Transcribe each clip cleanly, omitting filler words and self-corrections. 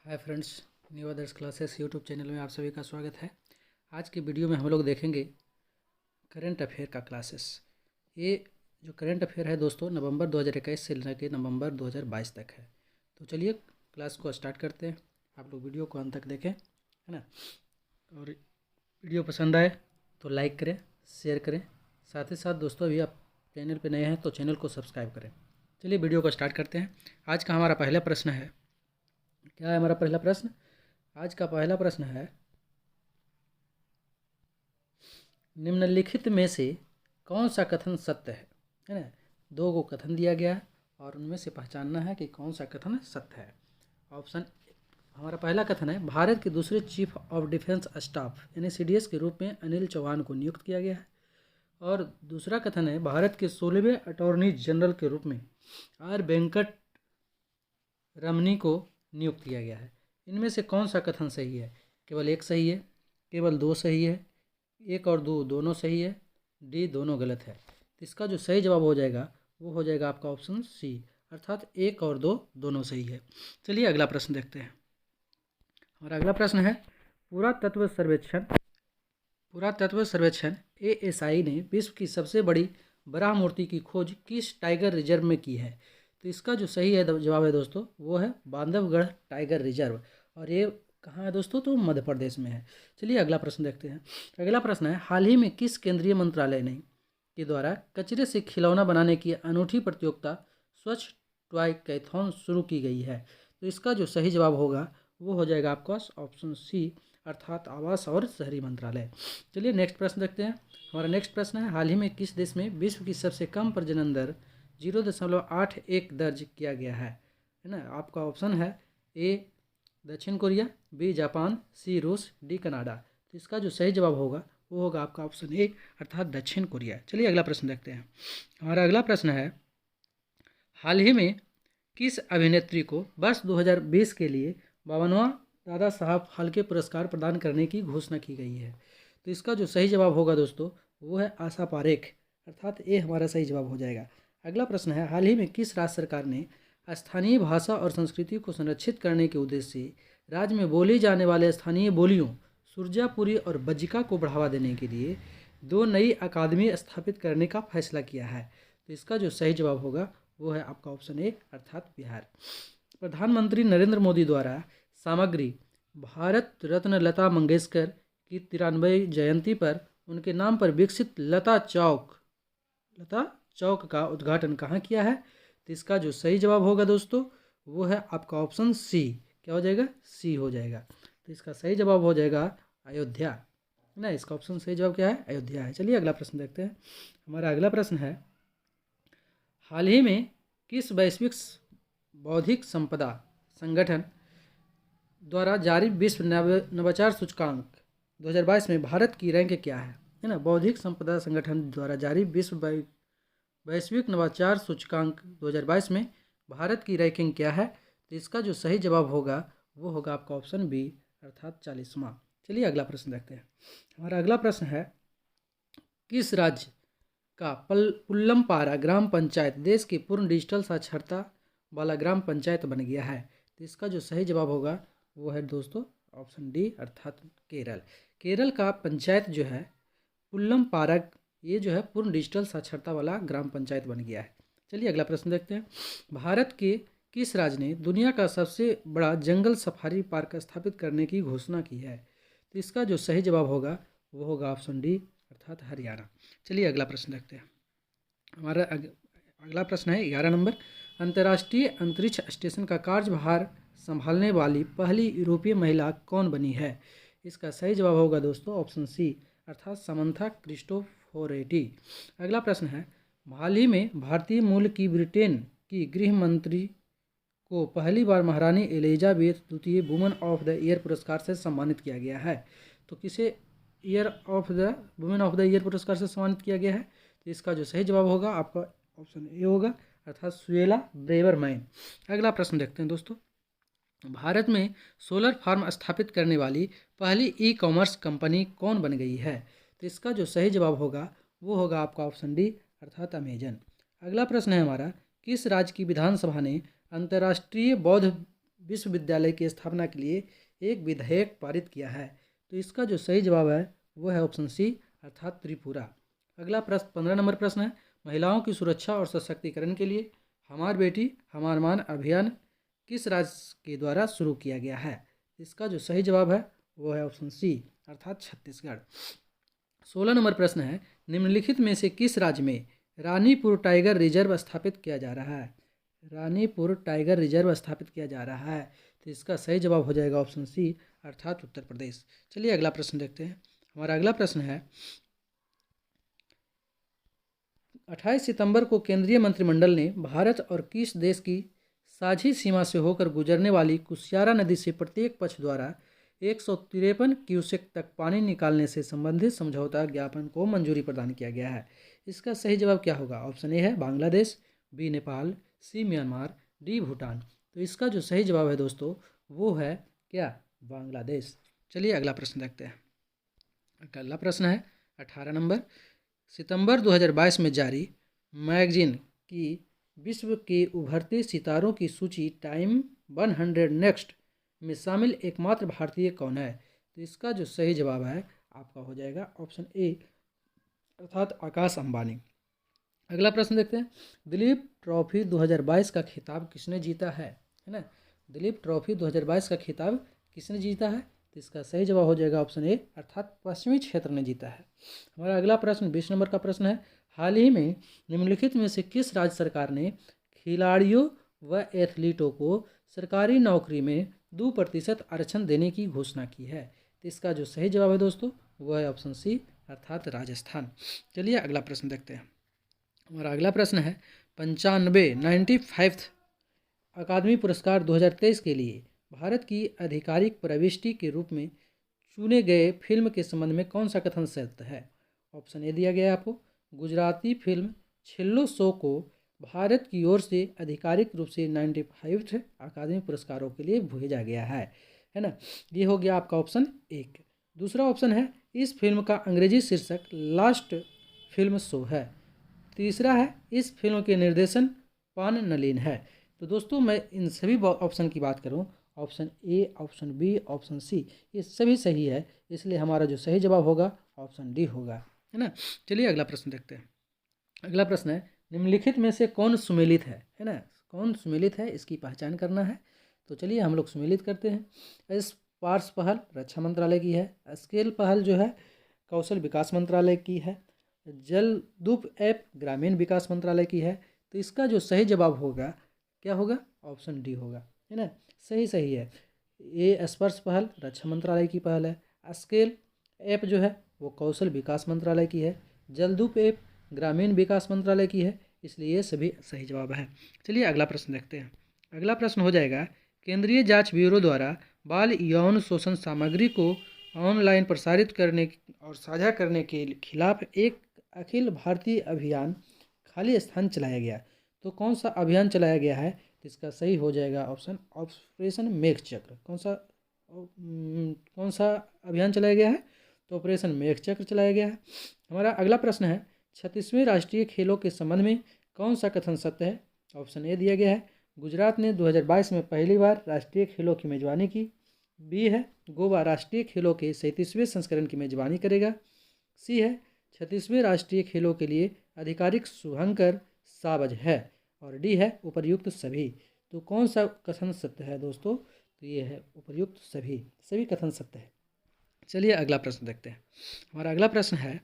Hi friends, new others classes YouTube channel में आप सभी का स्वागत है। आज की वीडियो में हम लोग देखेंगे करंट अफेयर का क्लासेस। ये जो करंट अफेयर है दोस्तों, नवंबर 2021 से लेकर नवंबर 2022 तक है। तो चलिए क्लास को स्टार्ट करते हैं। आप लोग वीडियो को अंत तक देखें, है ना। और वीडियो पसंद आए तो लाइक करें, शेयर करें। साथ ही साथ दोस्तों, अभी आप चैनल पर नए हैं तो चैनल को सब्सक्राइब करें। चलिए वीडियो को स्टार्ट करते हैं। आज का हमारा पहला प्रश्न है, क्या है हमारा पहला प्रश्न? आज का पहला प्रश्न है, निम्नलिखित में से कौन सा कथन सत्य है ना। दो को कथन दिया गया है और उनमें से पहचानना है कि कौन सा कथन सत्य है। ऑप्शन हमारा पहला कथन है, भारत के दूसरे चीफ ऑफ डिफेंस स्टाफ यानी CDS के रूप में अनिल चौहान को नियुक्त किया गया है। और दूसरा कथन है, भारत के 16वें अटॉर्नी जनरल के रूप में R वेंकट रमनी को नियुक्त किया गया है। इनमें से कौन सा कथन सही है? केवल एक सही है, केवल दो सही है, एक और दो दोनों सही है, डी दोनों गलत है। तो इसका जो सही जवाब हो जाएगा वो हो जाएगा आपका ऑप्शन सी, अर्थात एक और दो दोनों सही है। चलिए अगला प्रश्न देखते हैं। हमारा अगला प्रश्न है, पुरातत्व सर्वेक्षण ASI ने विश्व की सबसे बड़ी बराह मूर्ति की खोज किस टाइगर रिजर्व में की है? तो इसका जो सही है जवाब है दोस्तों, वो है बांधवगढ़ टाइगर रिजर्व। और ये कहाँ है दोस्तों? तो मध्य प्रदेश में है। चलिए अगला प्रश्न देखते हैं। अगला प्रश्न है, हाल ही में किस केंद्रीय मंत्रालय ने के द्वारा कचरे से खिलौना बनाने की अनूठी प्रतियोगिता स्वच्छ टॉय कैथॉन शुरू की गई है? तो इसका जो सही जवाब होगा वो हो जाएगा आपका ऑप्शन सी, अर्थात आवास और शहरी मंत्रालय। चलिए नेक्स्ट प्रश्न देखते हैं। हमारा नेक्स्ट प्रश्न है, हाल ही में किस देश में विश्व की सबसे कम प्रजनन दर 0.81 दर्ज किया गया है ना। आपका ऑप्शन है ए दक्षिण कोरिया, बी जापान, सी रूस, डी कनाडा। तो इसका जो सही जवाब होगा वो होगा आपका ऑप्शन ए, अर्थात दक्षिण कोरिया। चलिए अगला प्रश्न देखते हैं। हमारा अगला प्रश्न है, हाल ही में किस अभिनेत्री को वर्ष 2020 के लिए 52वां दादा साहब फाल्के पुरस्कार प्रदान करने की घोषणा की गई है? तो इसका जो सही जवाब होगा दोस्तों वो है आशा पारेख, अर्थात ए हमारा सही जवाब हो जाएगा। अगला प्रश्न है, हाल ही में किस राज्य सरकार ने स्थानीय भाषा और संस्कृति को संरक्षित करने के उद्देश्य से राज्य में बोली जाने वाले स्थानीय बोलियों सुरजापुरी और बज्जिका को बढ़ावा देने के लिए 2 नई अकादमी स्थापित करने का फैसला किया है? तो इसका जो सही जवाब होगा वो है आपका ऑप्शन ए, अर्थात बिहार। प्रधानमंत्री नरेंद्र मोदी द्वारा सामग्री भारत रत्न लता मंगेशकर की 93वीं जयंती पर उनके नाम पर विकसित लता चौक का उद्घाटन कहाँ किया है? तो इसका जो सही जवाब होगा दोस्तों वो है आपका ऑप्शन सी। क्या हो जाएगा? सी हो जाएगा। तो इसका सही जवाब हो जाएगा अयोध्या ना। इसका ऑप्शन सही जवाब क्या है? अयोध्या है। चलिए अगला प्रश्न देखते हैं। हमारा अगला प्रश्न है, हाल ही में किस वैश्विक बौद्धिक संपदा संगठन द्वारा जारी विश्व नवाचार सूचकांक 2022 में भारत की रैंक क्या है ना। बौद्धिक संपदा संगठन द्वारा जारी विश्व वैश्विक नवाचार सूचकांक 2022 में भारत की रैंकिंग क्या है? तो इसका जो सही जवाब होगा वो होगा आपका ऑप्शन बी, अर्थात 40वां। चलिए अगला प्रश्न देखते हैं। हमारा अगला प्रश्न है, किस राज्य का पुल्लमपारा ग्राम पंचायत देश की पूर्ण डिजिटल साक्षरता वाला ग्राम पंचायत बन गया है? तो इसका जो सही जवाब होगा वो है दोस्तों ऑप्शन डी, अर्थात केरल। केरल का पंचायत जो है पुल्लमपारा, ये जो है पूर्ण डिजिटल साक्षरता वाला ग्राम पंचायत बन गया है। चलिए अगला प्रश्न देखते हैं। भारत के किस राज्य ने दुनिया का सबसे बड़ा जंगल सफारी पार्क स्थापित करने की घोषणा की है? तो इसका जो सही जवाब होगा वो होगा ऑप्शन डी, अर्थात हरियाणा। चलिए अगला प्रश्न देखते हैं। हमारा अगला प्रश्न है 11 नंबर, अंतर्राष्ट्रीय अंतरिक्ष स्टेशन का कार्यभार संभालने वाली पहली यूरोपीय महिला कौन बनी है? इसका सही जवाब होगा दोस्तों ऑप्शन सी, अर्थात समंथा क्रिस्टोफोरेटी। अगला प्रश्न है, हाल ही में भारतीय मूल की ब्रिटेन की गृह मंत्री को पहली बार महारानी एलिजाबेथ द्वितीय वुमेन ऑफ द ईयर पुरस्कार से सम्मानित किया गया है? तो किसे वुमेन ऑफ द ईयर पुरस्कार से सम्मानित किया गया है? तो इसका जो सही जवाब होगा आपका ऑप्शन ए होगा, अर्थात सुएला ब्रेवरमैन। अगला प्रश्न देखते हैं दोस्तों। भारत में सोलर फार्म स्थापित करने वाली पहली ई-कॉमर्स कंपनी कौन बन गई है? तो इसका जो सही जवाब होगा वो होगा आपका ऑप्शन डी, अर्थात अमेजन। अगला प्रश्न है हमारा, किस राज्य की विधानसभा ने अंतर्राष्ट्रीय बौद्ध विश्वविद्यालय की स्थापना के लिए एक विधेयक पारित किया है? तो इसका जो सही जवाब है वो है ऑप्शन सी अर्थात त्रिपुरा। अगला प्रश्न 15 नंबर प्रश्न है, महिलाओं की सुरक्षा और सशक्तिकरण के लिए हमार बेटी हमार मान अभियान किस राज्य के द्वारा शुरू किया गया है? इसका जो सही जवाब है वो है ऑप्शन सी अर्थात छत्तीसगढ़। 16 नंबर प्रश्न है, निम्नलिखित में से किस राज्य में रानीपुर टाइगर रिजर्व स्थापित किया जा रहा है? रानीपुर टाइगर रिजर्व स्थापित किया जा रहा है, तो इसका सही जवाब हो जाएगा ऑप्शन सी अर्थात उत्तर प्रदेश। चलिए अगला प्रश्न देखते हैं। हमारा अगला प्रश्न है, 28 सितंबर को केंद्रीय मंत्रिमंडल ने भारत और किस देश की साझी सीमा से होकर गुजरने वाली कुशियारा नदी से प्रत्येक पक्ष द्वारा 153 क्यूसेक तक पानी निकालने से संबंधित समझौता ज्ञापन को मंजूरी प्रदान किया गया है? इसका सही जवाब क्या होगा? ऑप्शन ए है बांग्लादेश, बी नेपाल, सी म्यांमार, डी भूटान। तो इसका जो सही जवाब है दोस्तों वो है क्या? बांग्लादेश। चलिए अगला प्रश्न देखते हैं। अगला प्रश्न है 18 नंबर, सितंबर 2022 में जारी मैगजीन की विश्व के उभरते सितारों की सूची टाइम 100 नेक्स्ट में शामिल एकमात्र भारतीय कौन है? तो इसका जो सही जवाब है आपका हो जाएगा ऑप्शन ए अर्थात आकाश अंबानी। अगला प्रश्न देखते हैं, दिलीप ट्रॉफी 2022 का खिताब किसने जीता है ना? दिलीप ट्रॉफी 2022 का खिताब किसने जीता है? तो इसका सही जवाब हो जाएगा ऑप्शन ए अर्थात पश्चिमी क्षेत्र ने जीता है। हमारा अगला प्रश्न 20 नंबर का प्रश्न है, हाल ही में निम्नलिखित में से किस राज्य सरकार ने खिलाड़ियों व एथलीटों को सरकारी नौकरी में 2% आरक्षण देने की घोषणा की है? तो इसका जो सही जवाब है दोस्तों वह है ऑप्शन सी अर्थात राजस्थान। चलिए अगला प्रश्न देखते हैं। हमारा अगला प्रश्न है 95 अकादमी पुरस्कार 2023 के लिए भारत की आधिकारिक प्रविष्टि के रूप में चुने गए फिल्म के संबंध में कौन सा कथन सत्य है? ऑप्शन ए दिया गया है आपको, गुजराती फिल्म छिल्लो शो को भारत की ओर से आधिकारिक रूप से 95 अकादमी पुरस्कारों के लिए भेजा गया है ना? ये हो गया आपका ऑप्शन एक। दूसरा ऑप्शन है इस फिल्म का अंग्रेजी शीर्षक लास्ट फिल्म शो है। तीसरा है इस फिल्म के निर्देशन पान नलीन है। तो दोस्तों मैं इन सभी ऑप्शन की बात करूं, option A, option B, option C ये सभी सही है, इसलिए हमारा जो सही जवाब होगा ऑप्शन डी होगा, है ना? चलिए अगला प्रश्न देखते हैं। अगला प्रश्न है निम्नलिखित में से कौन सुमेलित है ना? कौन सुमेलित है इसकी पहचान करना है। तो चलिए हम लोग सुमेलित करते हैं। स्पार्श पहल रक्षा मंत्रालय की है, स्केल पहल जो है कौशल विकास मंत्रालय की है, जलदूप ऐप ग्रामीण विकास मंत्रालय की है। तो इसका जो सही जवाब होगा क्या होगा? ऑप्शन डी होगा, है ना? सही है। ये स्पर्श पहल रक्षा मंत्रालय की पहल है, स्केल ऐप जो है वो कौशल विकास मंत्रालय की है, जलदूप ऐप ग्रामीण विकास मंत्रालय की है, इसलिए ये सभी सही जवाब है। चलिए अगला प्रश्न देखते हैं। अगला प्रश्न हो जाएगा केंद्रीय जांच ब्यूरो द्वारा बाल यौन शोषण सामग्री को ऑनलाइन प्रसारित करने और साझा करने के खिलाफ एक अखिल भारतीय अभियान खाली स्थान चलाया गया। तो कौन सा अभियान चलाया गया है? तो इसका सही हो जाएगा ऑप्शन ऑपरेशन मेघ चक्र। कौन सा अभियान चलाया गया है? तो ऑपरेशन मेघ चक्र चलाया गया है। हमारा अगला प्रश्न है 36वें राष्ट्रीय खेलों के संबंध में कौन सा कथन सत्य है? ऑप्शन ए दिया गया है, गुजरात ने 2022 में पहली बार राष्ट्रीय खेलों की मेजबानी की। बी है, गोवा राष्ट्रीय खेलों के 37वें संस्करण की मेजबानी करेगा। सी है, 36वें राष्ट्रीय खेलों के लिए आधिकारिक शुभंकर सावज है। और डी है, उपर्युक्त सभी। तो कौन सा कथन सत्य है दोस्तों? तो ये है उपर्युक्त सभी कथन सत्य है। चलिए अगला प्रश्न देखते हैं। हमारा अगला प्रश्न है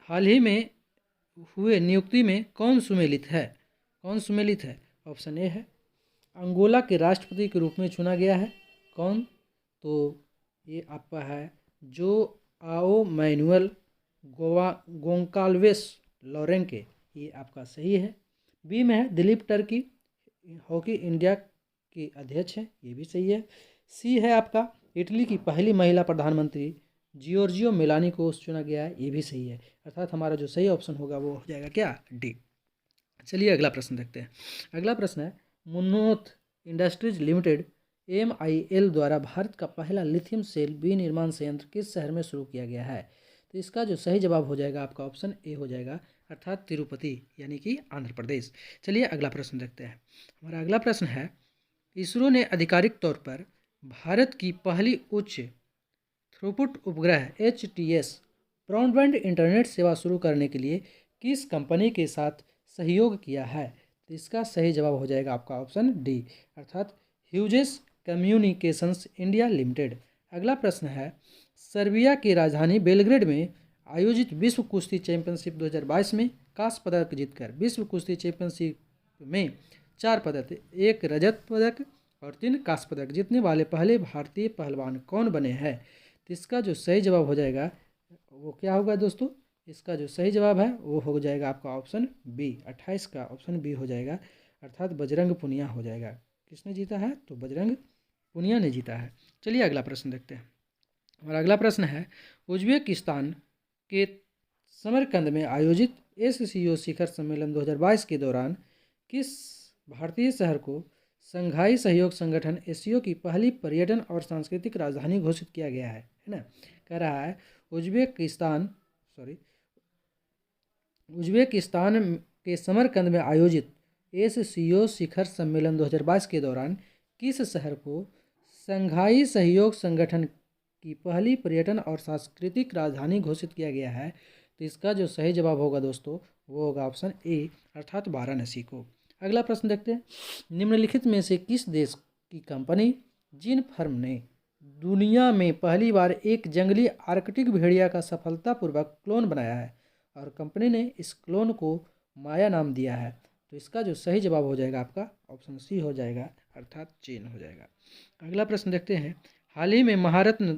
हाल ही में हुए नियुक्ति में कौन सुमेलित है? ऑप्शन ए है, अंगोला के राष्ट्रपति के रूप में चुना गया है। कौन? तो ये आपका है जो आओ मैनुअल गोंकाल्वेस लॉरेंके, ये आपका सही है। बी में है दिलीप टर्की, हॉकी इंडिया के अध्यक्ष हैं, ये भी सही है। सी है आपका इटली की पहली महिला प्रधानमंत्री जियोर्जियो मेलानी को चुना गया है, ये भी सही है। अर्थात हमारा जो सही ऑप्शन होगा वो हो जाएगा क्या? डी। चलिए अगला प्रश्न देखते हैं। अगला प्रश्न है मुन्नोथ इंडस्ट्रीज लिमिटेड MIL द्वारा भारत का पहला लिथियम सेल विनिर्माण संयंत्र किस शहर में शुरू किया गया है? तो इसका जो सही जवाब हो जाएगा आपका ऑप्शन ए हो जाएगा, अर्थात तिरुपति यानी कि आंध्र प्रदेश। चलिए अगला प्रश्न देखते हैं। हमारा अगला प्रश्न है इसरो ने आधिकारिक तौर पर भारत की पहली उच्च थ्रूपुट उपग्रह HTS ब्रॉडबैंड इंटरनेट सेवा शुरू करने के लिए किस कंपनी के साथ सहयोग किया है? तो इसका सही जवाब हो जाएगा आपका ऑप्शन डी, अर्थात ह्यूजेस कम्युनिकेशंस इंडिया लिमिटेड। अगला प्रश्न है, सर्बिया की राजधानी बेलग्रेड में आयोजित विश्व कुश्ती चैंपियनशिप 2022 में कांस्य पदक जीतकर विश्व कुश्ती चैंपियनशिप में 4 पदक, 1 रजत पदक और 3 कांस्य पदक जीतने वाले पहले भारतीय पहलवान कौन बने हैं? तो इसका जो सही जवाब हो जाएगा वो क्या होगा दोस्तों? इसका जो सही जवाब है वो हो जाएगा आपका ऑप्शन बी, 28 का ऑप्शन बी हो जाएगा, अर्थात बजरंग पुनिया हो जाएगा। किसने जीता है? तो बजरंग पुनिया ने जीता है। चलिए अगला प्रश्न देखते हैं। हमारा अगला प्रश्न है, उज्बेकिस्तान के समरकंद में आयोजित SCO शिखर सम्मेलन 2022 के दौरान किस भारतीय शहर को संघाई सहयोग संगठन SCO की पहली पर्यटन और सांस्कृतिक राजधानी घोषित किया गया है ना? कह रहा है उज्बेकिस्तान के समरकंद में आयोजित SCO शिखर सम्मेलन 2022 के दौरान किस शहर को संघाई सहयोग संगठन की पहली पर्यटन और सांस्कृतिक राजधानी घोषित किया गया है? तो इसका जो सही जवाब होगा दोस्तों वो होगा ऑप्शन ए, अर्थात वाराणसी को। अगला प्रश्न देखते हैं, निम्नलिखित में से किस देश की कंपनी जिन फर्म ने दुनिया में पहली बार एक जंगली आर्कटिक भेड़िया का सफलतापूर्वक क्लोन बनाया है और कंपनी ने इस क्लोन को माया नाम दिया है? तो इसका जो सही जवाब हो जाएगा आपका ऑप्शन सी हो जाएगा, अर्थात चीन हो जाएगा। अगला प्रश्न देखते हैं, हाल ही में महारत्न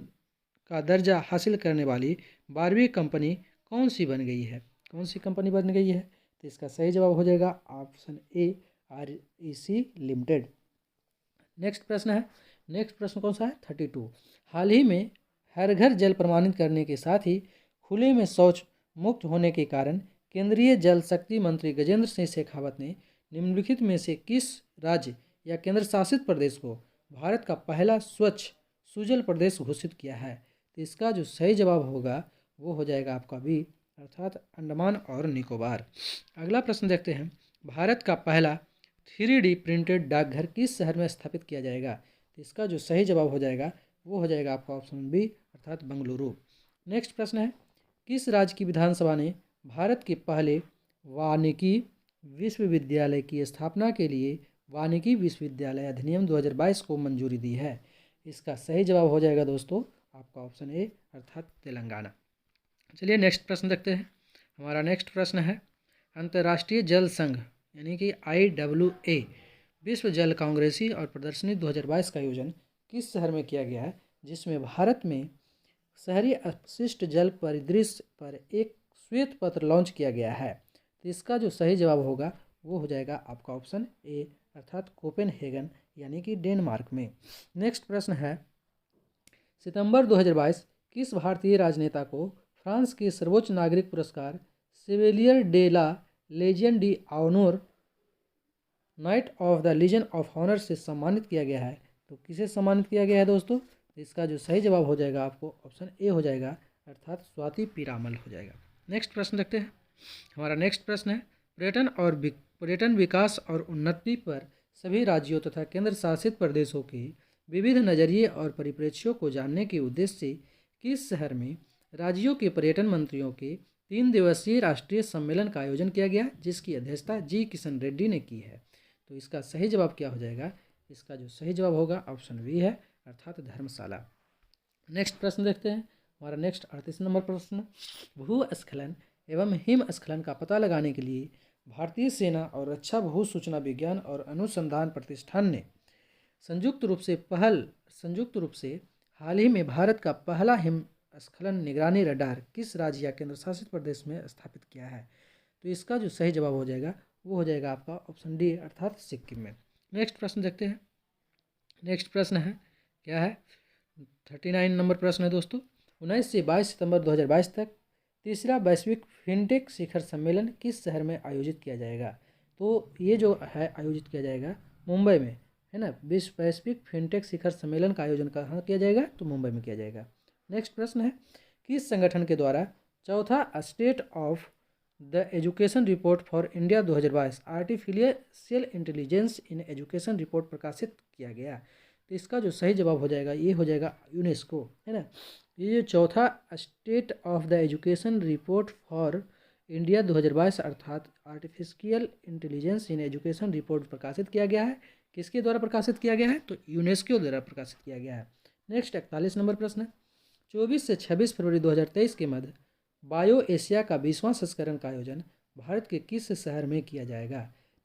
का दर्जा हासिल करने वाली 12वीं कंपनी कौन सी बन गई है? कौन सी कंपनी बन गई है? तो इसका सही जवाब हो जाएगा option A, REC limited. Next प्रश्न है, नेक्स्ट प्रश्न कौन सा है? 32। हाल ही में हर घर जल प्रमाणित करने के साथ ही खुले में शौच मुक्त होने के कारण केंद्रीय जल शक्ति मंत्री गजेंद्र सिंह शेखावत ने निम्नलिखित में से किस राज्य या केंद्र शासित प्रदेश को भारत का पहला स्वच्छ सुजल प्रदेश घोषित किया है? तो इसका जो सही जवाब होगा वो हो जाएगा आपका बी, अर्थात अंडमान और निकोबार। अगला प्रश्न देखते हैं, भारत का पहला 3D प्रिंटेड डाकघर किस शहर में स्थापित किया जाएगा? तो इसका जो सही जवाब हो जाएगा वो हो जाएगा आपका ऑप्शन बी, अर्थात बेंगलुरु। नेक्स्ट प्रश्न है, किस राज्य की विधानसभा ने भारत के पहले वानिकी विश्वविद्यालय की स्थापना के लिए वानिकी विश्वविद्यालय अधिनियम 2022 को मंजूरी दी है? इसका सही जवाब हो जाएगा दोस्तों आपका ऑप्शन ए, अर्थात तेलंगाना। चलिए नेक्स्ट प्रश्न देखते हैं। हमारा नेक्स्ट प्रश्न है, अंतर्राष्ट्रीय जल संघ यानी कि IWA विश्व जल कांग्रेसी और प्रदर्शनी 2022 का आयोजन किस शहर में किया गया है, जिसमें भारत में शहरी अपशिष्ट जल परिदृश्य पर एक श्वेत पत्र लॉन्च किया गया है? तो इसका जो सही जवाब होगा वो हो जाएगा आपका ऑप्शन ए, अर्थात कोपेनहेगन यानी कि डेनमार्क में। नेक्स्ट प्रश्न है, सितंबर 2022 किस भारतीय राजनेता को फ्रांस के सर्वोच्च नागरिक पुरस्कार Chevalier de la Legion d' Honneur Knight of the Legion of Honour से सम्मानित किया गया है? तो किसे सम्मानित किया गया है दोस्तों? तो इसका जो सही जवाब हो जाएगा आपको ऑप्शन ए हो जाएगा, अर्थात स्वाति पीरामल हो जाएगा। नेक्स्ट प्रश्न देखते हैं। हमारा नेक्स्ट प्रश्न है, पर्यटन विकास और उन्नति पर सभी राज्यों तथा केंद्र शासित प्रदेशों के विविध नज़रिए और परिप्रेक्ष्यों को जानने के उद्देश्य से किस शहर में राज्यों के पर्यटन मंत्रियों के 3 दिवसीय राष्ट्रीय सम्मेलन का आयोजन किया गया, जिसकी अध्यक्षता जी किशन रेड्डी ने की है? तो इसका सही जवाब क्या हो जाएगा? इसका जो सही जवाब होगा ऑप्शन बी है, अर्थात धर्मशाला। नेक्स्ट प्रश्न देखते हैं। हमारा नेक्स्ट 38 नंबर प्रश्न, भूस्खलन एवं हिमस्खलन का पता लगाने के लिए भारतीय सेना और रक्षा भू सूचना विज्ञान और अनुसंधान प्रतिष्ठान ने संयुक्त रूप से हाल ही में भारत का पहला हिमस्खलन निगरानी रडार किस राज्य या केंद्र शासित प्रदेश में स्थापित किया है? तो इसका जो सही जवाब हो जाएगा वो हो जाएगा आपका ऑप्शन डी, अर्थात सिक्किम में। नेक्स्ट प्रश्न देखते हैं। नेक्स्ट प्रश्न है, क्या है? 39 नंबर प्रश्न है दोस्तों, 19 से 22 सितंबर 2022 तक तीसरा वैश्विक फिनटेक शिखर सम्मेलन किस शहर में आयोजित किया जाएगा? तो ये जो है आयोजित किया जाएगा मुंबई में, है ना। विश्व वैश्विक फिनटेक शिखर सम्मेलन का आयोजन कहाँ किया जाएगा? तो मुंबई में किया जाएगा। नेक्स्ट प्रश्न है, किस संगठन के द्वारा चौथा state of the education report for India 2022 artificial intelligence in education report प्रकाशित किया गया। तो इसका जो सही जवाब हो जाएगा ये हो जाएगा यूनेस्को, है ना। ये जो चौथा state of the education report for India 2022 अर्थात artificial intelligence in education report प्रकाशित किया गया है। किसके द्वारा प्रकाशित किया गया है? तो यूनेस्को द्वारा प्रकाशित किया गया है। नेक्स्ट 41 नंबर प्रश्न है। 24 से 26 फरवरी 2023 के मध्य बायो एशिया का 20वां संस्करण का आयोजन भारत के किस शहर में किया जाएगा?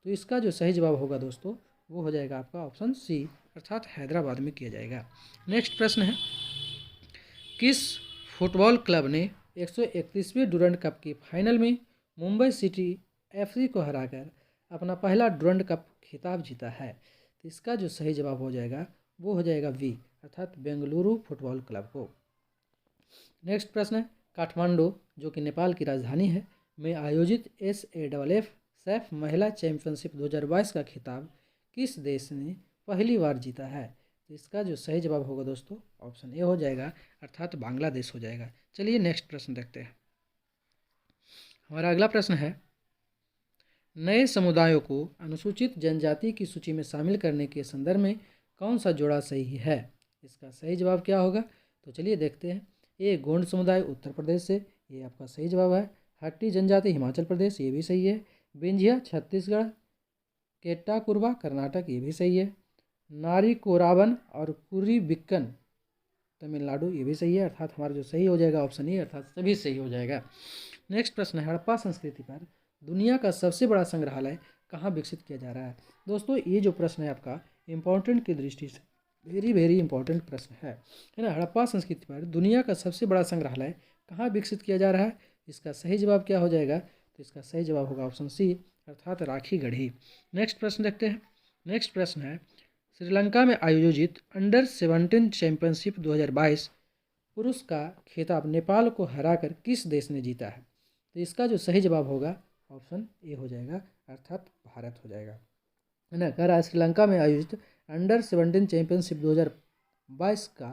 तो इसका जो सही जवाब होगा दोस्तों वो हो जाएगा आपका ऑप्शन सी अर्थात हैदराबाद में किया जाएगा। नेक्स्ट प्रश्न है, किस फुटबॉल क्लब ने 131वीं डुरंड कप की फाइनल में मुंबई सिटी एफसी को हराकर अपना पहला डुरंड कप खिताब जीता है? तो इसका जो सही जवाब हो जाएगा वो हो जाएगा वी अर्थात बेंगलुरु फुटबॉल क्लब को। नेक्स्ट प्रश्न है, काठमांडू जो कि नेपाल की राजधानी है में आयोजित SAFF सैफ महिला चैंपियनशिप 2022 का खिताब किस देश ने पहली बार जीता है? तो इसका जो सही जवाब होगा दोस्तों ऑप्शन ए हो जाएगा अर्थात बांग्लादेश हो जाएगा। चलिए नेक्स्ट प्रश्न देखते हैं। हमारा अगला प्रश्न है, नए समुदायों को अनुसूचित जनजाति की सूची में शामिल करने के संदर्भ में कौन सा जोड़ा सही है? इसका सही जवाब क्या होगा? तो चलिए देखते हैं। ए गोंड समुदाय उत्तर प्रदेश से, ये आपका सही जवाब है। हट्टी जनजाति हिमाचल प्रदेश, ये भी सही है। बिंझिया छत्तीसगढ़, केट्टा कुरबा कर्नाटक, ये भी सही है। नारी कोरावन और कुरी बिक्कन तमिलनाडु, ये भी सही है अर्थात हमारा जो सही हो जाएगा ऑप्शन ए अर्थात सभी सही हो जाएगा। नेक्स्ट प्रश्न है, हड़प्पा संस्कृति पर दुनिया का सबसे बड़ा संग्रहालय कहाँ विकसित किया जा रहा है? दोस्तों ये जो प्रश्न है आपका इम्पोर्टेंट की दृष्टि से वेरी इंपॉर्टेंट प्रश्न है ना। हड़प्पा संस्कृति पर दुनिया का सबसे बड़ा संग्रहालय कहाँ विकसित किया जा रहा है? इसका सही जवाब क्या हो जाएगा? तो इसका सही जवाब होगा ऑप्शन सी अर्थात राखी गढ़ी। नेक्स्ट प्रश्न देखते हैं। नेक्स्ट प्रश्न है, श्रीलंका में आयोजित अंडर-17 चैंपियनशिप 2022 पुरुष का खिताब नेपाल को हराकर किस देश ने जीता है? तो इसका जो सही जवाब होगा ऑप्शन ए हो जाएगा अर्थात भारत हो जाएगा, है ना। कह रहा है श्रीलंका में आयोजित अंडर-17 चैंपियनशिप 2022 का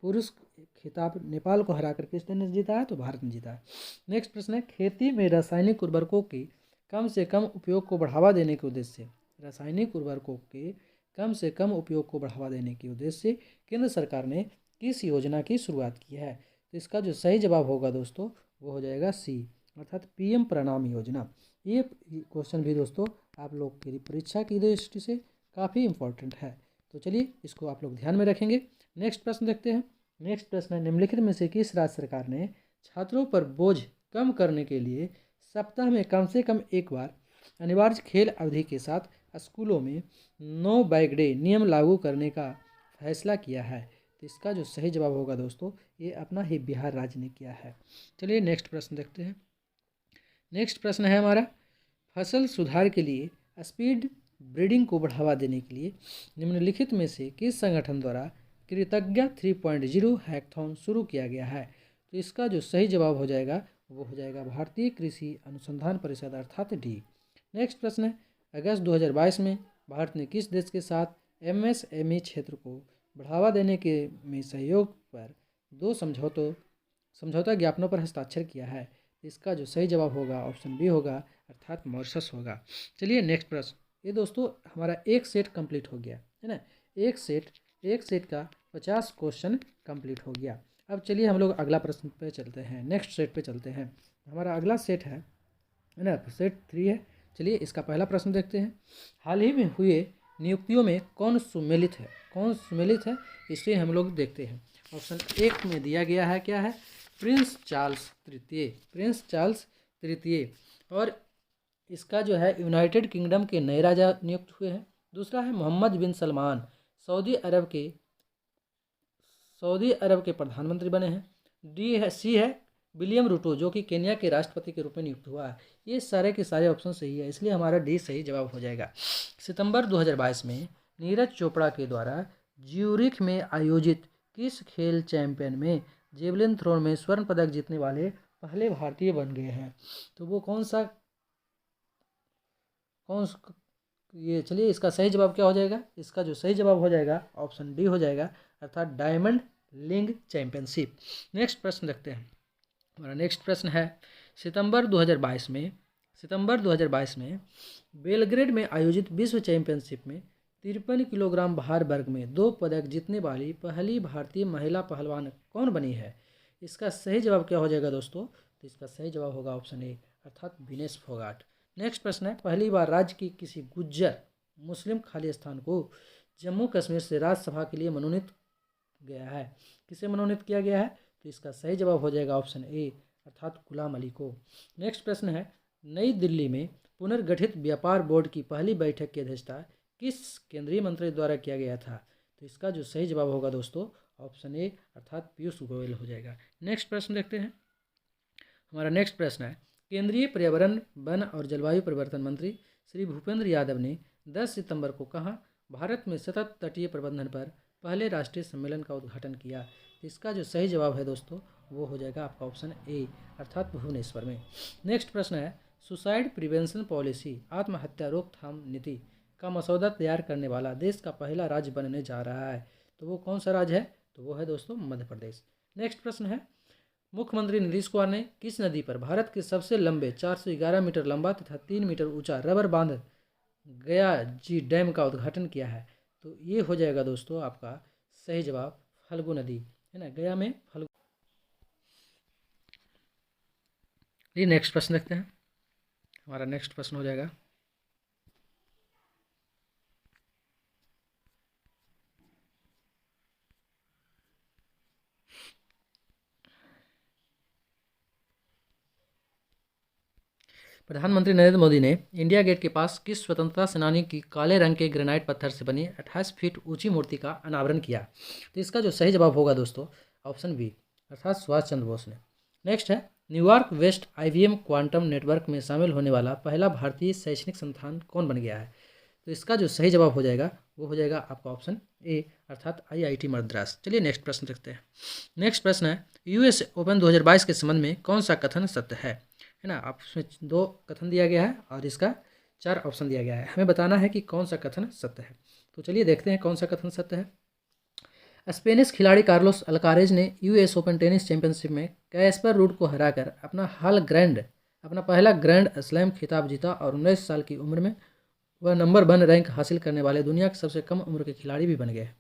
पुरुष खिताब नेपाल को हराकर किस देश ने जीता है? तो भारत ने जीता है। नेक्स्ट प्रश्न है, खेती में रासायनिक उर्वरकों के कम से कम उपयोग को बढ़ावा देने के उद्देश्य से रासायनिक उर्वरकों के कम से कम उपयोग को बढ़ावा देने के उद्देश्य से केंद्र सरकार ने किस योजना की शुरुआत की है? तो इसका जो सही जवाब होगा दोस्तों वो हो जाएगा सी अर्थात PM प्रणाम योजना। ये क्वेश्चन भी दोस्तों आप लोग की परीक्षा की दृष्टि से काफ़ी इंपॉर्टेंट है, तो चलिए इसको आप लोग ध्यान में रखेंगे। नेक्स्ट प्रश्न देखते हैं। नेक्स्ट प्रश्न है, निम्नलिखित में से किस राज्य सरकार ने छात्रों पर बोझ कम करने के लिए सप्ताह में कम से कम एक बार अनिवार्य खेल अवधि के साथ स्कूलों में नो बैग डे नियम लागू करने का फैसला किया है? तो इसका जो सही जवाब होगा दोस्तों ये अपना ही बिहार राज्य ने किया है। चलिए नेक्स्ट प्रश्न देखते हैं। नेक्स्ट प्रश्न है हमारा, फसल सुधार के लिए स्पीड ब्रीडिंग को बढ़ावा देने के लिए निम्नलिखित में से किस संगठन द्वारा कृतज्ञ 3.0 हैकथॉन शुरू किया गया है? तो इसका जो सही जवाब हो जाएगा वो हो जाएगा भारतीय कृषि अनुसंधान परिषद अर्थात डी। नेक्स्ट प्रश्न है, अगस्त 2022 में भारत ने किस देश के साथ MSME क्षेत्र को बढ़ावा देने के में सहयोग पर 2 समझौता ज्ञापनों पर हस्ताक्षर किया है? इसका जो सही जवाब होगा ऑप्शन बी होगा अर्थात मॉरिशस होगा। चलिए नेक्स्ट प्रश्न, ये दोस्तों हमारा एक सेट कंप्लीट हो गया है ना। एक सेट का 50 क्वेश्चन कंप्लीट हो गया। अब चलिए हम लोग अगला प्रश्न पे चलते हैं, नेक्स्ट सेट पे चलते हैं। हमारा अगला सेट है ना, सेट 3 है। चलिए इसका पहला प्रश्न देखते हैं। हाल ही में हुए नियुक्तियों में कौन सुमेलित है इसे हम लोग देखते हैं। ऑप्शन 1 में दिया गया है क्या है? प्रिंस चार्ल्स तृतीय और इसका जो है यूनाइटेड किंगडम के नए राजा नियुक्त हुए हैं। दूसरा है मोहम्मद बिन सलमान सऊदी अरब के प्रधानमंत्री बने हैं। सी है विलियम रूटो जो कि केन्या के राष्ट्रपति के रूप में नियुक्त हुआ है। ये सारे के सारे ऑप्शन सही है, इसलिए हमारा डी सही जवाब हो जाएगा। सितंबर 2022 में नीरज चोपड़ा के द्वारा ज्यूरिख में आयोजित किस खेल चैंपियन में जेवलिन थ्रोन में स्वर्ण पदक जीतने वाले पहले भारतीय बन गए हैं? तो वो कौन ये चलिए इसका सही जवाब क्या हो जाएगा? इसका जो सही जवाब हो जाएगा ऑप्शन डी हो जाएगा अर्थात डायमंड लीग चैंपियनशिप। नेक्स्ट प्रश्न देखते हैं। हमारा नेक्स्ट प्रश्न है, सितंबर 2022 में सितंबर 2022 में बेलग्रेड में आयोजित विश्व चैंपियनशिप में 53 किलोग्राम भार वर्ग में 2 पदक जीतने वाली पहली भारतीय महिला पहलवान कौन बनी है? इसका सही जवाब क्या हो जाएगा दोस्तों? तो इसका सही जवाब होगा ऑप्शन ए, अर्थात विनेश फोगाट। नेक्स्ट प्रश्न है, पहली बार राज्य की किसी गुज्जर मुस्लिम खालिस्तान को जम्मू कश्मीर से राज्यसभा के लिए मनोनीत गया है? किसे मनोनीत किया गया है? तो इसका सही जवाब हो जाएगा ऑप्शन ए, अर्थात गुलाम अली को। नेक्स्ट प्रश्न है, नई दिल्ली में पुनर्गठित व्यापार बोर्ड की पहली बैठक की अध्यक्षता किस केंद्रीय मंत्री द्वारा किया गया था? तो इसका जो सही जवाब होगा दोस्तों ऑप्शन ए, अर्थात पीयूष गोयल हो जाएगा। नेक्स्ट प्रश्न देखते हैं। हमारा नेक्स्ट प्रश्न है, केंद्रीय पर्यावरण वन और जलवायु परिवर्तन मंत्री श्री भूपेंद्र यादव ने 10 सितंबर को कहाँ भारत में सतत तटीय प्रबंधन पर पहले राष्ट्रीय सम्मेलन का उद्घाटन किया? इसका जो सही जवाब है दोस्तों वो हो जाएगा आपका ऑप्शन ए, अर्थात भुवनेश्वर में। नेक्स्ट प्रश्न है, सुसाइड प्रिवेंशन पॉलिसी आत्महत्या रोकथाम नीति का मसौदा तैयार करने वाला देश का पहला राज्य बनने जा रहा है, तो वो कौन सा राज्य है? तो वो है दोस्तों मध्य प्रदेश। नेक्स्ट प्रश्न है, मुख्यमंत्री नीतीश कुमार ने किस नदी पर भारत के सबसे लंबे 411 मीटर लंबा तथा 3 मीटर ऊंचा रबर बांध गया जी डैम का उद्घाटन किया है? तो ये हो जाएगा दोस्तों आपका सही जवाब फल्गु नदी है ना, गया में फल्गु। ये नेक्स्ट प्रश्न देखते हैं। हमारा नेक्स्ट प्रश्न हो जाएगा, प्रधानमंत्री नरेंद्र मोदी ने इंडिया गेट के पास किस स्वतंत्रता सेनानी की काले रंग के ग्रेनाइट पत्थर से बनी 28 फीट ऊंची मूर्ति का अनावरण किया? तो इसका जो सही जवाब होगा दोस्तों ऑप्शन बी, अर्थात सुभाष चंद्र बोस ने। नेक्स्ट है, New York west IBM quantum network में शामिल होने वाला पहला भारतीय शैक्षणिक संस्थान कौन बन गया है? तो इसका जो सही जवाब हो जाएगा वो हो जाएगा आपका ऑप्शन ए, अर्थात IIT मद्रास। चलिए नेक्स्ट प्रश्न देखते हैं। नेक्स्ट प्रश्न है, US ओपन 2022 के संबंध में कौन सा कथन सत्य है ना? आप उसमें 2 कथन दिया गया है और इसका 4 ऑप्शन दिया गया है, हमें बताना है कि कौन सा कथन सत्य है। तो चलिए देखते हैं कौन सा कथन सत्य है। स्पेनिश खिलाड़ी कार्लोस अल्कारेज ने US ओपन टेनिस चैंपियनशिप में कैस्पर रूड को हराकर अपना पहला ग्रैंड स्लैम खिताब जीता और 19 साल की उम्र में वह नंबर 1 रैंक हासिल करने वाले दुनिया के सबसे कम उम्र के खिलाड़ी भी बन गए है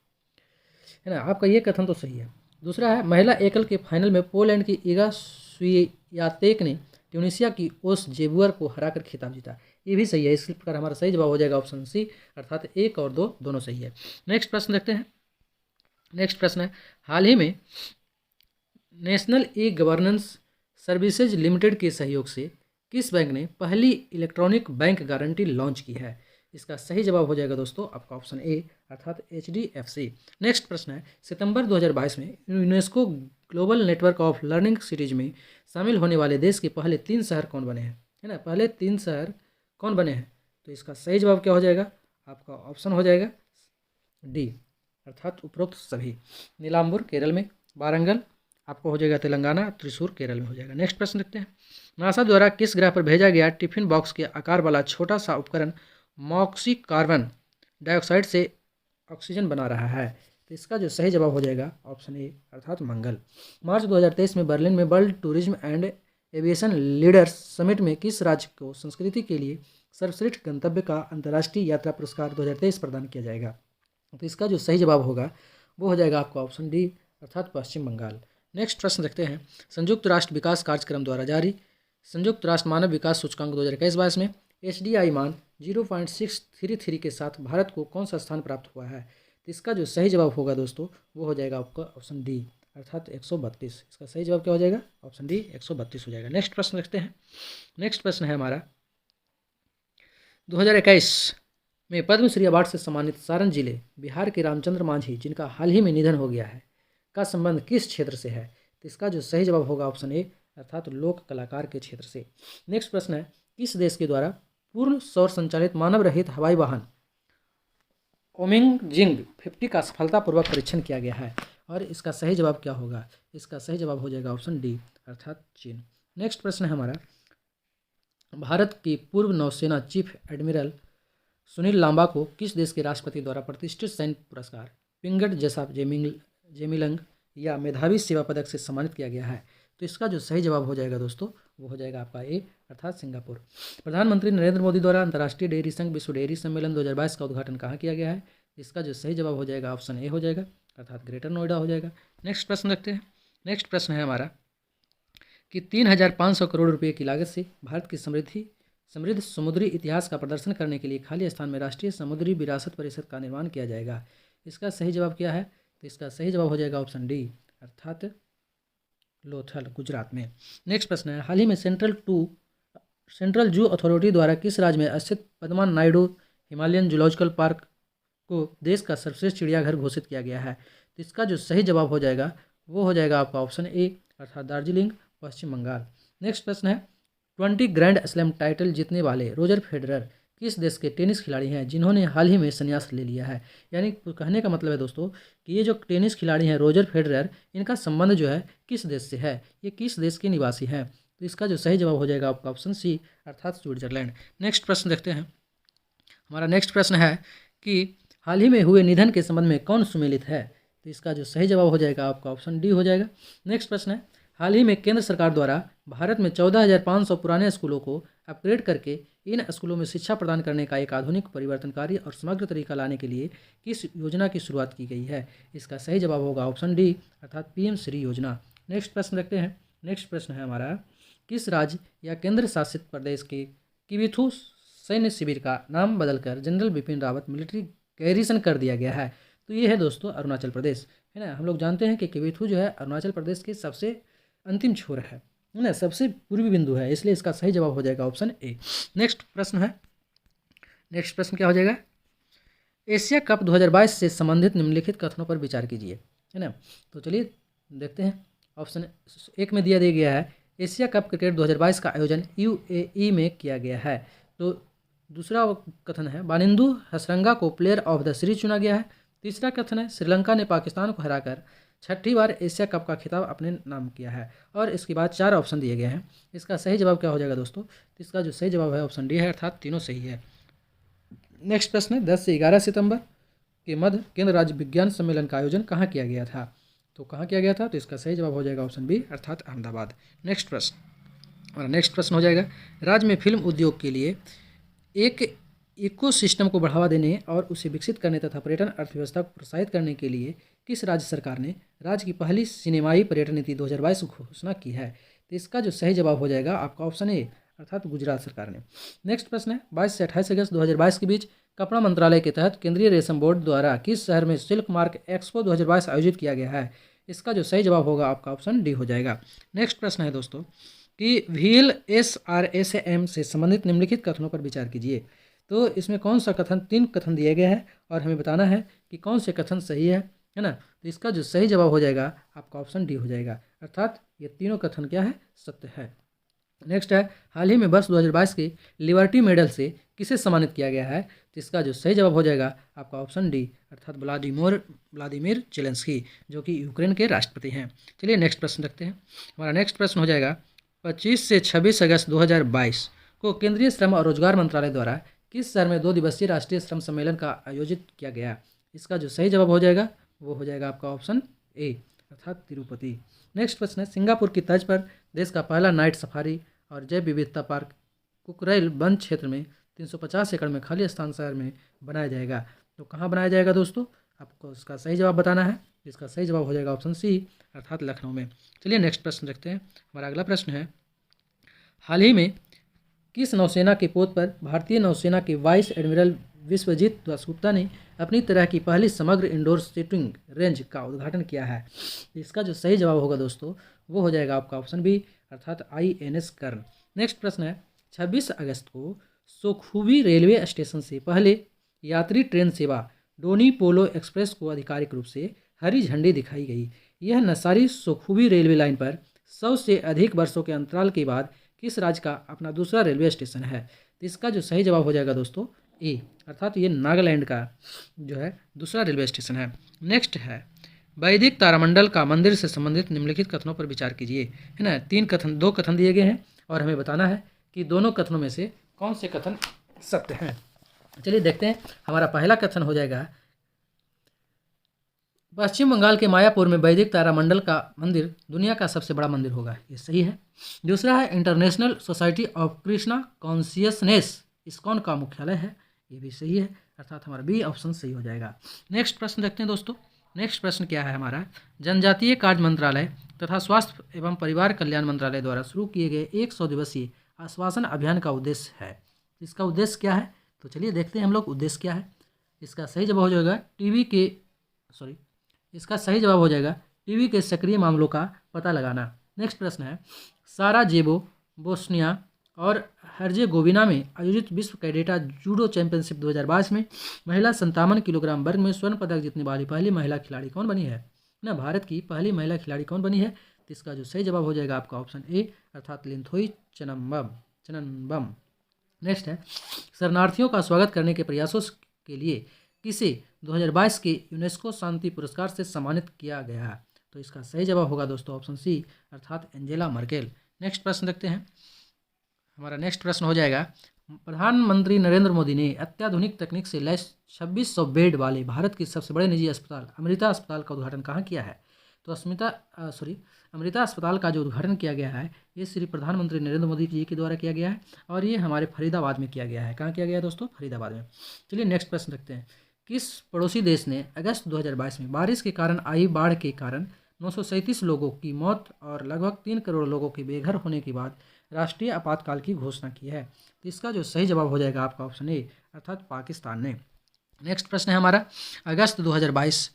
ना। आपका ये कथन तो सही है। दूसरा है, महिला एकल के फाइनल में पोलैंड की ईगा स्वियातेक ने ट्यूनीशिया की ओस जेबुअर को हराकर खिताब जीता। ये भी सही है। इस प्रकार हमारा सही जवाब हो जाएगा ऑप्शन सी, अर्थात 1 और 2 दोनों सही है। नेक्स्ट प्रश्न देखते हैं। नेक्स्ट प्रश्न है, हाल ही में national e governance services limited के सहयोग से किस बैंक ने पहली इलेक्ट्रॉनिक बैंक गारंटी लॉन्च की है? इसका सही जवाब हो जाएगा दोस्तों आपका ऑप्शन ए, अर्थात HDFC। नेक्स्ट प्रश्न है, सितंबर 2022 में UNESCO global network of learning cities में शामिल होने वाले देश के पहले 3 शहर कौन बने हैं, है ना? पहले 3 शहर कौन बने हैं? तो इसका सही जवाब क्या हो जाएगा? आपका ऑप्शन हो जाएगा डी, अर्थात उपरोक्त सभी। नीलाम्बुर केरल में, वारंगल आपको हो जाएगा तेलंगाना, त्रिशूर केरल में हो जाएगा। नेक्स्ट प्रश्न देखते हैं। नासा द्वारा किस ग्रह पर भेजा गया टिफिन बॉक्स के आकार वाला छोटा सा उपकरण मॉक्सी कार्बन डाइऑक्साइड से ऑक्सीजन बना रहा है? तो इसका जो सही जवाब हो जाएगा ऑप्शन ए, अर्थात मंगल। मार्च 2023 में बर्लिन में world tourism and aviation leaders summit में किस राज्य को संस्कृति के लिए सर्वश्रेष्ठ गंतव्य का अंतर्राष्ट्रीय यात्रा पुरस्कार 2023 प्रदान किया जाएगा? तो इसका जो सही जवाब होगा वो हो जाएगा आपका ऑप्शन डी, अर्थात पश्चिम बंगाल। नेक्स्ट प्रश्न देखते हैं। संयुक्त राष्ट्र विकास कार्यक्रम द्वारा जारी संयुक्त राष्ट्र मानव विकास सूचकांक 2021-22 में HDI मान 0.633 के साथ भारत को कौन सा स्थान प्राप्त हुआ है? तो इसका जो सही जवाब होगा दोस्तों वो हो जाएगा आपका ऑप्शन डी, अर्थात 132। इसका सही जवाब क्या हो जाएगा? ऑप्शन डी 132 हो जाएगा। नेक्स्ट प्रश्न देखते हैं। नेक्स्ट प्रश्न है हमारा, 2021 में पद्मश्री अवार्ड से सम्मानित सारण जिले बिहार के रामचंद्र मांझी, जिनका हाल ही में निधन हो गया है, का संबंध किस क्षेत्र से है? तो इसका जो सही जवाब होगा ऑप्शन ए, अर्थात लोक कलाकार के क्षेत्र से। नेक्स्ट प्रश्न है, किस देश के द्वारा पूर्ण सौर संचालित मानव रहित हवाई वाहन ओमिंगजिंग 50 का सफलतापूर्वक परीक्षण किया गया है? और इसका सही जवाब क्या होगा? इसका सही जवाब हो जाएगा ऑप्शन डी, अर्थात चीन। नेक्स्ट प्रश्न है हमारा, भारत की पूर्व नौसेना चीफ एडमिरल सुनील लांबा को किस देश के राष्ट्रपति द्वारा प्रतिष्ठित सैन्य पुरस्कार पिंगट जेसाप जेमिलंग या मेधावी सेवा पदक से सम्मानित किया गया है? तो इसका जो सही जवाब हो जाएगा दोस्तों वो हो जाएगा आपका ए अर्थात सिंगापुर। प्रधानमंत्री नरेंद्र मोदी द्वारा अंतर्राष्ट्रीय डेयरी संघ विश्व डेयरी सम्मेलन 2022 का उद्घाटन कहाँ किया गया है? इसका जो सही जवाब हो जाएगा ऑप्शन ए हो जाएगा अर्थात ग्रेटर नोएडा हो जाएगा। नेक्स्ट प्रश्न रखते हैं। नेक्स्ट प्रश्न है हमारा कि 3,500 करोड़ रुपये की लागत से भारत की समृद्ध समुद्री इतिहास का प्रदर्शन करने के लिए खाली स्थान में राष्ट्रीय समुद्री विरासत परिषद का निर्माण किया जाएगा। इसका सही जवाब क्या है? तो इसका सही जवाब हो जाएगा ऑप्शन डी अर्थात लोथल गुजरात में। नेक्स्ट प्रश्न है हाल ही में सेंट्रल जू अथॉरिटी द्वारा किस राज्य में स्थित Padma Naidu Himalayan zoological park को देश का सर्वश्रेष्ठ चिड़ियाघर घोषित किया गया है? तो इसका जो सही जवाब हो जाएगा वो हो जाएगा आपका ऑप्शन ए अर्थात दार्जिलिंग पश्चिम बंगाल। नेक्स्ट प्रश्न है 20 ग्रैंड स्लैम टाइटल जीतने वाले रोजर फेडरर किस देश के टेनिस खिलाड़ी हैं जिन्होंने हाल ही में संन्यास ले लिया है? यानी कहने का मतलब है दोस्तों कि ये जो टेनिस खिलाड़ी हैं रोजर फेडरर, इनका संबंध जो है किस देश से है, ये किस देश के निवासी हैं? तो इसका जो सही जवाब हो जाएगा आपका ऑप्शन सी अर्थात स्विट्जरलैंड। नेक्स्ट प्रश्न देखते हैं। हमारा नेक्स्ट प्रश्न है कि हाल ही में हुए निधन के संबंध में कौन सुमेलित है? तो इसका जो सही जवाब हो जाएगा आपका ऑप्शन डी हो जाएगा। नेक्स्ट प्रश्न है हाल ही में केंद्र सरकार द्वारा भारत में 14,500 पुराने स्कूलों को अपग्रेड करके इन स्कूलों में शिक्षा प्रदान करने का एक आधुनिक परिवर्तनकारी और समग्र तरीका लाने के लिए किस योजना की शुरुआत की गई है? इसका सही जवाब होगा ऑप्शन डी अर्थात पीएम श्री योजना। नेक्स्ट प्रश्न देखते हैं। नेक्स्ट प्रश्न है हमारा किस राज्य या केंद्र शासित प्रदेश के किबिथु सैन्य शिविर का नाम बदलकर general Bipin Rawat military garrison कर दिया गया है? तो ये है दोस्तों अरुणाचल प्रदेश, है ना। हम लोग जानते हैं कि किबिथु जो है अरुणाचल प्रदेश के सबसे अंतिम छोर है ना, सबसे पूर्वी बिंदु है, इसलिए इसका सही जवाब हो जाएगा ऑप्शन ए। नेक्स्ट प्रश्न है। नेक्स्ट प्रश्न क्या हो जाएगा? एशिया कप 2022 से संबंधित निम्नलिखित कथनों पर विचार कीजिए, है ना। तो चलिए देखते हैं। ऑप्शन एक में दिया गया है एशिया कप क्रिकेट 2022 का आयोजन यूएई में किया गया है। तो दूसरा कथन है बानिंदु हसरंगा को प्लेयर ऑफ द सीरीज चुना गया है। तीसरा कथन है श्रीलंका ने पाकिस्तान को हराकर 6ठी बार एशिया कप का खिताब अपने नाम किया है। और इसके बाद 4 ऑप्शन दिए गए हैं। इसका सही जवाब क्या हो जाएगा दोस्तों? तो इसका जो सही जवाब है ऑप्शन डी है अर्थात तीनों सही है। नेक्स्ट प्रश्न है 10 से 11 सितंबर के मध्य केंद्र राज्य विज्ञान सम्मेलन का आयोजन कहाँ किया गया था? तो कहाँ किया गया था? तो इसका सही जवाब हो जाएगा ऑप्शन बी अर्थात अहमदाबाद। नेक्स्ट प्रश्न और नेक्स्ट प्रश्न हो जाएगा राज्य में फिल्म उद्योग के लिए एक इकोसिस्टम को बढ़ावा देने और उसे विकसित करने तथा पर्यटन अर्थव्यवस्था को प्रोत्साहित करने के लिए किस राज्य सरकार ने राज्य की पहली सिनेमाई पर्यटन नीति 2022 की घोषणा की है? तो इसका जो सही जवाब हो जाएगा आपका ऑप्शन ए अर्थात गुजरात सरकार ने। नेक्स्ट प्रश्न है 22 से 28 अगस्त 2022 के बीच कपड़ा मंत्रालय के तहत केंद्रीय रेशम बोर्ड द्वारा किस शहर में सिल्क मार्क एक्सपो 2022 आयोजित किया गया है? इसका जो सही जवाब होगा आपका ऑप्शन डी हो जाएगा। नेक्स्ट प्रश्न है दोस्तों कि VLSRSM से संबंधित निम्नलिखित कथनों पर विचार कीजिए। तो इसमें कौन सा कथन 3 कथन दिए गए हैं और हमें बताना है कि कौन से कथन सही है ना। तो इसका जो सही जवाब हो जाएगा आपका ऑप्शन डी हो जाएगा अर्थात ये तीनों कथन क्या है? सत्य है। नेक्स्ट है हाल ही में वर्ष 2022 के लिबर्टी मेडल से किसे सम्मानित किया गया है? तो इसका जो सही जवाब हो जाएगा आपका ऑप्शन डी अर्थात व्लादिमीर जेलेंस्की जो कि यूक्रेन के राष्ट्रपति हैं। चलिए नेक्स्ट प्रश्न रखते हैं। हमारा नेक्स्ट प्रश्न हो जाएगा 25 से 26 अगस्त 2022 को केंद्रीय श्रम और रोजगार मंत्रालय द्वारा किस शहर में 2 दिवसीय राष्ट्रीय श्रम सम्मेलन का आयोजित किया गया? इसका जो सही जवाब हो जाएगा वो हो जाएगा आपका ऑप्शन ए अर्थात तिरुपति। नेक्स्ट प्रश्न है सिंगापुर की तर्ज पर देश का पहला नाइट सफारी और जैव विविधता पार्क कुकरैल वन क्षेत्र में 350 एकड़ में खाली स्थान शहर में बनाया जाएगा। तो कहाँ बनाया जाएगा दोस्तों? आपको इसका सही जवाब बताना है। इसका सही जवाब हो जाएगा ऑप्शन सी अर्थात लखनऊ में। चलिए नेक्स्ट प्रश्न देखते हैं। हमारा अगला प्रश्न है हाल ही में किस नौसेना के पोत पर भारतीय नौसेना के वाइस एडमिरल विश्वजीत दासगुप्ता ने अपनी तरह की पहली समग्र इंडोर शूटिंग रेंज का उद्घाटन किया है? इसका जो सही जवाब होगा दोस्तों वो हो जाएगा आपका ऑप्शन बी अर्थात INS कर्ण। नेक्स्ट प्रश्न है 26 अगस्त को सोखुबी रेलवे स्टेशन से पहले यात्री ट्रेन सेवा डोनी पोलो एक्सप्रेस को आधिकारिक रूप से हरी झंडी दिखाई गई। यह नसारी सोखुबी रेलवे लाइन पर 100 से अधिक वर्षों के अंतराल के बाद किस राज्य का अपना दूसरा रेलवे स्टेशन है? तो इसका जो सही जवाब हो जाएगा दोस्तों ए अर्थात ये नागालैंड का जो है दूसरा रेलवे स्टेशन है। नेक्स्ट है वैदिक तारामंडल का मंदिर से संबंधित निम्नलिखित कथनों पर विचार कीजिए, है ना। 2 कथन दिए गए हैं और हमें बताना है कि दोनों कथनों में से कौन से कथन सत्य हैं। चलिए देखते हैं। हमारा पहला कथन हो जाएगा पश्चिम बंगाल के मायापुर में वैदिक तारामंडल का मंदिर दुनिया का सबसे बड़ा मंदिर होगा, ये सही है। दूसरा है international society of Krishna consciousness ISKCON का मुख्यालय है, ये भी सही है, अर्थात हमारा बी ऑप्शन सही हो जाएगा। नेक्स्ट प्रश्न देखते हैं दोस्तों। नेक्स्ट प्रश्न क्या है हमारा, जनजातीय कार्य मंत्रालय तथा स्वास्थ्य एवं परिवार कल्याण मंत्रालय द्वारा शुरू किए गए 100 दिवसीय आश्वासन अभियान का उद्देश्य है, इसका उद्देश्य क्या है? तो चलिए देखते हैं हम लोग उद्देश्य क्या है। इसका सही जवाब हो जाएगा टीबी के सक्रिय मामलों का पता लगाना। नेक्स्ट प्रश्न है, साराजेवो, बोस्निया और हर्जेगोविना में आयोजित विश्व कैडेटा जूडो चैंपियनशिप 2022 में महिला 57 किलोग्राम वर्ग में स्वर्ण पदक जीतने वाली पहली महिला खिलाड़ी कौन बनी है ना? भारत की पहली महिला खिलाड़ी कौन बनी है? तो इसका जो सही जवाब हो जाएगा आपका ऑप्शन ए, अर्थात लिंथोई चनम्बम। नेक्स्ट है, शरणार्थियों का स्वागत करने के प्रयासों के लिए किसे 2022 के यूनेस्को शांति पुरस्कार से सम्मानित किया गया? तो इसका सही जवाब होगा दोस्तों ऑप्शन सी, अर्थात एंजेला मर्केल। नेक्स्ट प्रश्न देखते हैं। हमारा नेक्स्ट प्रश्न हो जाएगा, प्रधानमंत्री नरेंद्र मोदी ने अत्याधुनिक तकनीक से लैस 2600 बेड वाले भारत के सबसे बड़े निजी अस्पताल अमृता अस्पताल का उद्घाटन कहाँ किया है? तो अमृता अस्पताल का जो उद्घाटन किया गया है ये श्री प्रधानमंत्री नरेंद्र मोदी जी के द्वारा किया गया है और ये हमारे फरीदाबाद में किया गया है। कहाँ किया गया है दोस्तों? फरीदाबाद में। चलिए नेक्स्ट प्रश्न देखते हैं। किस पड़ोसी देश ने अगस्त 2022 में बारिश के कारण आई बाढ़ के कारण 937 लोगों की मौत और लगभग 3 करोड़ लोगों के बेघर होने के बाद राष्ट्रीय आपातकाल की घोषणा की है? तो इसका जो सही जवाब हो जाएगा आपका ऑप्शन ए, अर्थात पाकिस्तान ने। नेक्स्ट प्रश्न है हमारा, अगस्त 2022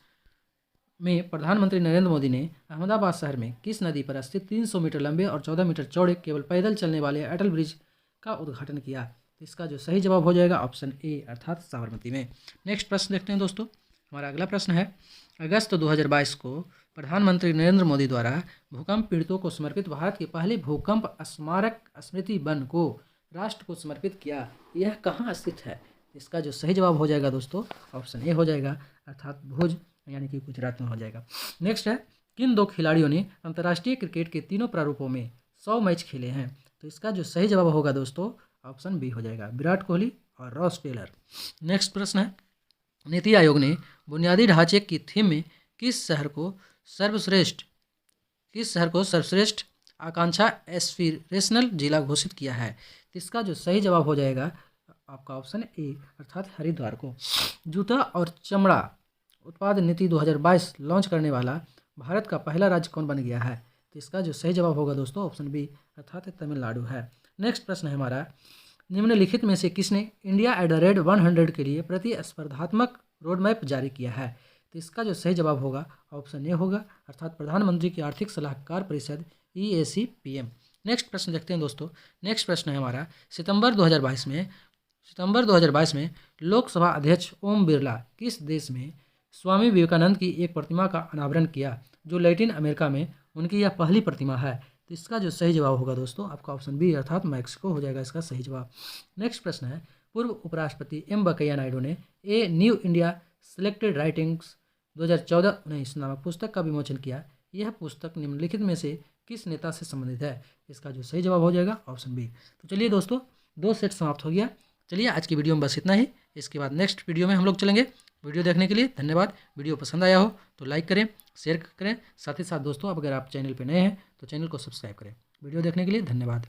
में प्रधानमंत्री नरेंद्र मोदी ने अहमदाबाद शहर में किस नदी पर स्थित 300 मीटर लंबे और 14 मीटर चौड़े केवल पैदल चलने वाले अटल ब्रिज का उद्घाटन किया? तो इसका जो सही जवाब हो जाएगा ऑप्शन ए, अर्थात साबरमती में। नेक्स्ट प्रश्न देखते हैं दोस्तों। हमारा अगला प्रश्न है, अगस्त 2022 को प्रधानमंत्री नरेंद्र मोदी द्वारा भूकंप पीड़ितों को समर्पित भारत के पहले भूकंप स्मारक स्मृति वन को राष्ट्र को समर्पित किया, यह कहाँ स्थित है? इसका जो सही जवाब हो जाएगा दोस्तों ऑप्शन ए हो जाएगा, अर्थात भुज यानी कि गुजरात में हो जाएगा। नेक्स्ट है, किन दो खिलाड़ियों ने अंतर्राष्ट्रीय क्रिकेट के तीनों प्रारूपों में 100 मैच खेले हैं? तो इसका जो सही जवाब होगा दोस्तों ऑप्शन बी हो जाएगा, विराट कोहली और रॉस टेलर। नेक्स्ट प्रश्न है, नीति आयोग ने बुनियादी ढांचे की थीम में किस शहर को सर्वश्रेष्ठ आकांक्षा एस्पिरेशनल जिला घोषित किया है? तो इसका जो सही जवाब हो जाएगा आपका ऑप्शन ए, अर्थात हरिद्वार को। जूता और चमड़ा उत्पाद नीति 2022 लॉन्च करने वाला भारत का पहला राज्य कौन बन गया है? तो इसका जो सही जवाब होगा दोस्तों ऑप्शन बी, अर्थात तमिलनाडु है। नेक्स्ट प्रश्न है हमारा, निम्नलिखित में से किसने इंडिया एट द रेट 100 के लिए प्रतिस्पर्धात्मक रोड मैप जारी किया है? तो इसका जो सही जवाब होगा ऑप्शन ए होगा, अर्थात प्रधानमंत्री की आर्थिक सलाहकार परिषद EAC-PM। नेक्स्ट प्रश्न देखते हैं दोस्तों। नेक्स्ट प्रश्न है हमारा, सितंबर 2022 में लोकसभा अध्यक्ष ओम बिरला किस देश में स्वामी विवेकानंद की एक प्रतिमा का अनावरण किया, जो लैटिन अमेरिका में उनकी यह पहली प्रतिमा है? तो इसका जो सही जवाब होगा दोस्तों आपका ऑप्शन बी, अर्थात मैक्सिको हो जाएगा इसका सही जवाब। नेक्स्ट प्रश्न है, पूर्व उपराष्ट्रपति एम वेंकैया नायडू ने a new India selected writings 2014-19 नामक पुस्तक का विमोचन किया, यह पुस्तक निम्नलिखित में से किस नेता से संबंधित है? इसका जो सही जवाब हो जाएगा ऑप्शन बी। तो चलिए दोस्तों 2 सेट समाप्त हो गया। चलिए आज की वीडियो में बस इतना ही, इसके बाद नेक्स्ट वीडियो में हम लोग चलेंगे। वीडियो देखने के लिए धन्यवाद। वीडियो पसंद आया हो तो लाइक करें, शेयर करें, साथ ही साथ दोस्तों अगर आप चैनल पर नए हैं तो चैनल को सब्सक्राइब करें। वीडियो देखने के लिए धन्यवाद।